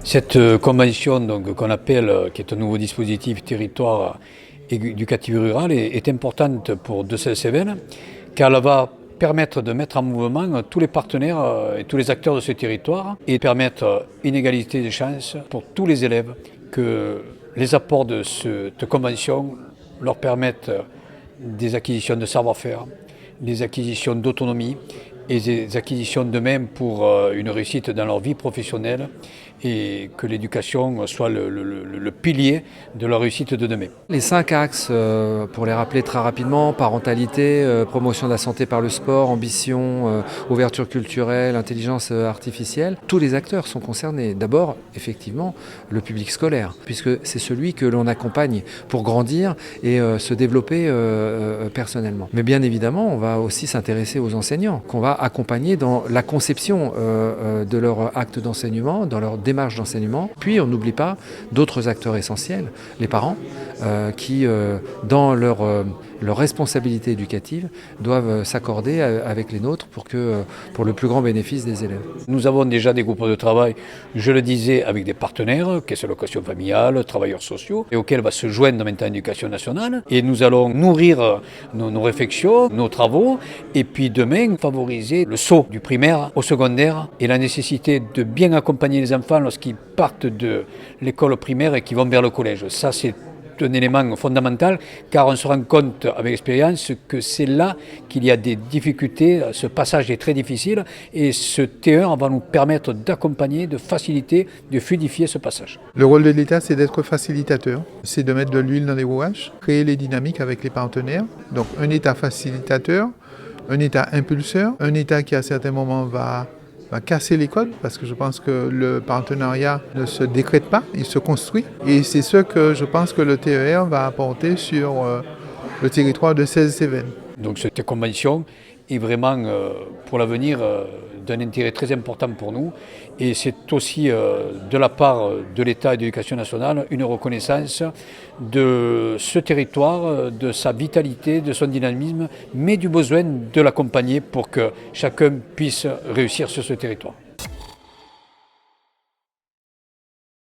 Cette convention qu'on appelle, qui est un nouveau dispositif territoire éducatif rural, est importante pour Decelles-Cévennes, car elle va permettre de mettre en mouvement tous les partenaires et tous les acteurs de ce territoire et permettre une égalité des chances pour tous les élèves, que les apports de cette convention leur permettent des acquisitions de savoir-faire, des acquisitions d'autonomie et des acquisitions de même pour une réussite dans leur vie professionnelle, et que l'éducation soit le pilier de leur réussite de demain. Les 5 axes, pour les rappeler très rapidement: parentalité, promotion de la santé par le sport, ambition, ouverture culturelle, intelligence artificielle. Tous les acteurs sont concernés. D'abord, effectivement, le public scolaire, puisque c'est celui que l'on accompagne pour grandir et se développer personnellement. Mais bien évidemment, on va aussi s'intéresser aux enseignants, qu'on va accompagner dans la conception de leur acte d'enseignement, dans leur démarche d'enseignement. Puis on n'oublie pas d'autres acteurs essentiels, les parents, qui, dans leur responsabilité éducative, doivent s'accorder avec les nôtres pour le plus grand bénéfice des élèves. Nous avons déjà des groupes de travail, je le disais, avec des partenaires, caisse d'allocation familiale, travailleurs sociaux, et auxquels va se joindre maintenant l'Éducation nationale. Et nous allons nourrir nos réflexions, nos travaux, et puis demain favoriser le saut du primaire au secondaire et la nécessité de bien accompagner les enfants lorsqu'ils partent de l'école primaire et qu'ils vont vers le collège. Ça, c'est un élément fondamental, car on se rend compte avec l'expérience que c'est là qu'il y a des difficultés. Ce passage est très difficile et ce T1 va nous permettre d'accompagner, de faciliter, de fluidifier ce passage. Le rôle de l'État, c'est d'être facilitateur, c'est de mettre de l'huile dans les rouages, créer les dynamiques avec les partenaires. Donc un État facilitateur, un État impulseur, un État qui à certains moments va casser les codes, parce que je pense que le partenariat ne se décrète pas, il se construit. Et c'est ce que je pense que le TER va apporter sur le territoire de Decelles-Cévennes. Donc cette convention est vraiment pour l'avenir d'un intérêt très important pour nous, et c'est aussi de la part de l'État et de l'Éducation nationale une reconnaissance de ce territoire, de sa vitalité, de son dynamisme, mais du besoin de l'accompagner pour que chacun puisse réussir sur ce territoire.